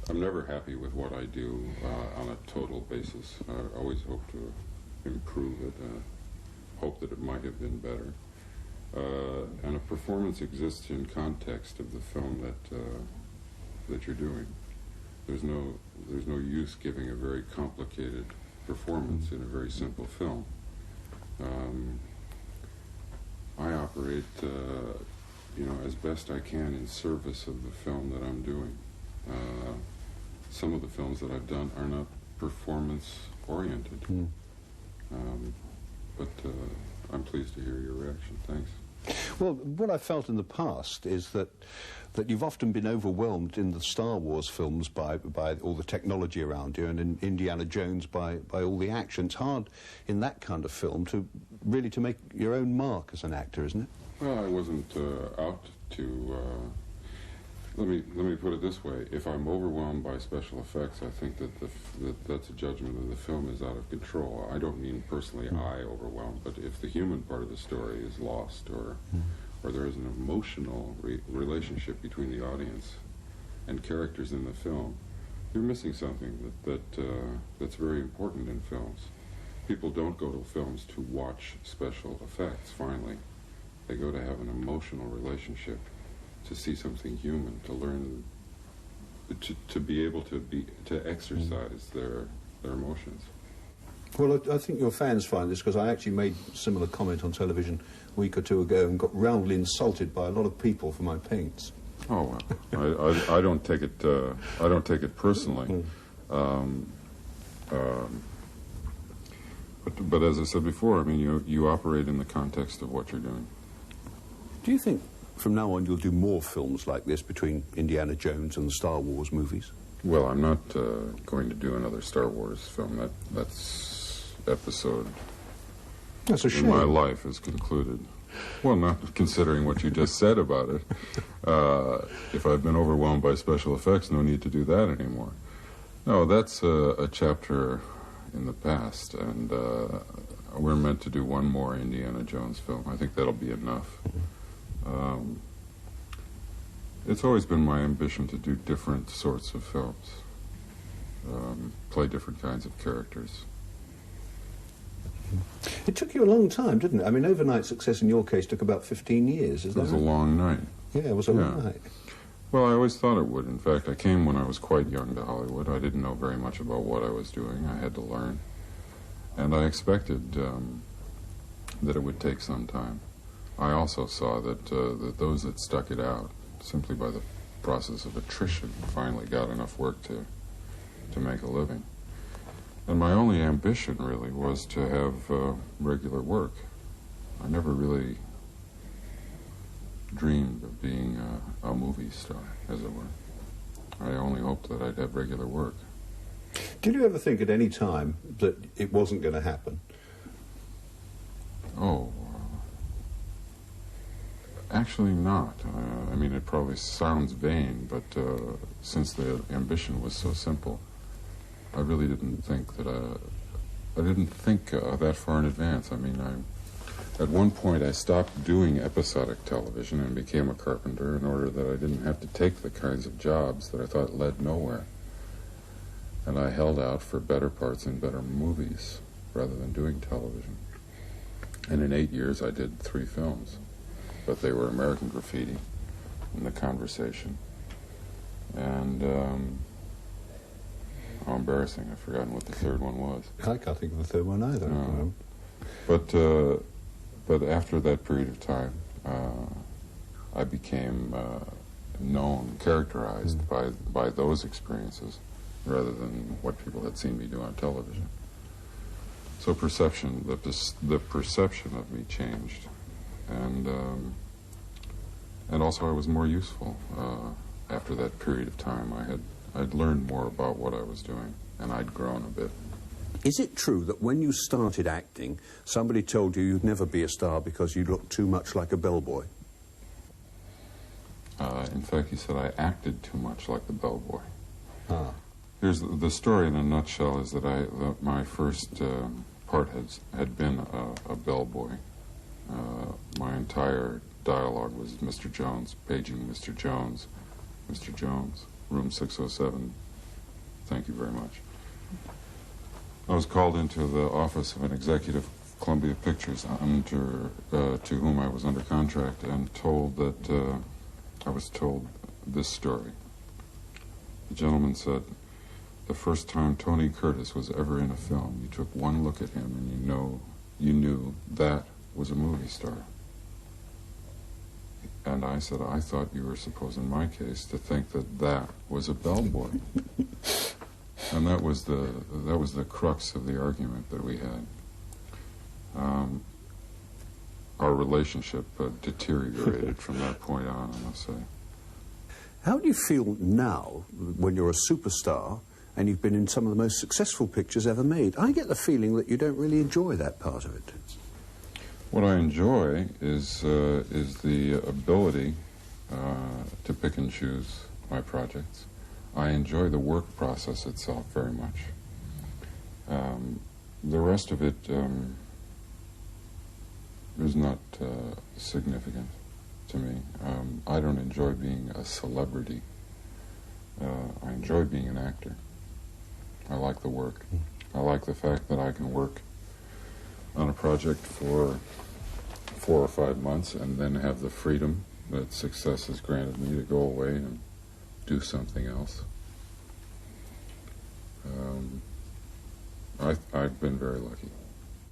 I'm never happy with what I do on a total basis. I always hope to improve it, hope that it might have been better. And a performance exists in context of the film that you're doing. There's no use giving a very complicated performance in a very simple film. I operate, as best I can in service of the film that I'm doing. Some of the films that I've done are not performance-oriented. But I'm pleased to hear your reaction. Thanks. Well, what I've felt in the past is that you've often been overwhelmed in the Star Wars films by all the technology around you, and in Indiana Jones by all the action. It's hard in that kind of film to really to make your own mark as an actor, isn't it? Well, I wasn't out to... Let me put it this way. If I'm overwhelmed by special effects, I think that that's a judgment of the film is out of control. I don't mean personally I overwhelmed, but if the human part of the story is lost or there is an emotional relationship between the audience and characters in the film, you're missing something that's very important in films. People don't go to films to watch special effects, finally. They go to have an emotional relationship, to see something human, to learn, to be able to exercise their emotions. Well, I think your fans find this, because I actually made a similar comment on television a week or two ago and got roundly insulted by a lot of people for my paints. Oh well, I don't take it. I don't take it personally. But as I said before, I mean, you operate in the context of what you're doing. Do you think from now on you'll do more films like this between Indiana Jones and the Star Wars movies? Well, I'm not going to do another Star Wars film. That's episode That's a shame. in my life is concluded. Well, not considering what you just said about it. If I've been overwhelmed by special effects, no need to do that anymore. No, that's a chapter in the past, and we're meant to do one more Indiana Jones film. I think that'll be enough. It's always been my ambition to do different sorts of films, play different kinds of characters. It took you a long time, didn't it? I mean, overnight success in your case took about 15 years, is that It was right? a long night. Yeah, it was a long night. Well, I always thought it would. In fact, I came when I was quite young to Hollywood. I didn't know very much about what I was doing. I had to learn. And I expected that it would take some time. I also saw that those that stuck it out, simply by the process of attrition, finally got enough work to make a living. And my only ambition, really, was to have regular work. I never really dreamed of being a movie star, as it were. I only hoped that I'd have regular work. Did you ever think at any time that it wasn't going to happen? Oh, actually not. I mean, it probably sounds vain, but since the ambition was so simple, I really didn't think that I didn't think that far in advance. I mean, at one point I stopped doing episodic television and became a carpenter in order that I didn't have to take the kinds of jobs that I thought led nowhere. And I held out for better parts in better movies rather than doing television. And in 8 years I did 3 films, but they were American Graffiti and The Conversation. And how embarrassing, I've forgotten what the third one was. I can't think of the third one either. No. But after that period of time, I became known, characterized by those experiences rather than what people had seen me do on television. So the perception of me changed, and also I was more useful after that period of time. I'd learned more about what I was doing, and I'd grown a bit. Is it true that when you started acting, somebody told you you'd never be a star because you looked too much like a bellboy? In fact, he said I acted too much like the bellboy. Ah. Here's the story in a nutshell: is that my first part had been a bellboy. My entire dialogue was Mr. Jones, paging Mr. Jones, room 607, Thank you very much. I was called into the office of an executive of Columbia Pictures to whom I was under contract, and told that I was told this story. The gentleman said, the first time Tony Curtis was ever in a film, you took one look at him and you knew that was a movie star. And I said, I thought you were supposed, in my case, to think that that was a bellboy. And that was the crux of the argument that we had. Our relationship deteriorated from that point on, I must say. How do you feel now, when you're a superstar, and you've been in some of the most successful pictures ever made? I get the feeling that you don't really enjoy that part of it. What I enjoy is the ability to pick and choose my projects. I enjoy the work process itself very much. The rest of it is not significant to me. I don't enjoy being a celebrity. I enjoy being an actor. I like the work. I like the fact that I can work on a project for 4 or 5 months and then have the freedom that success has granted me to go away and do something else. I've been very lucky.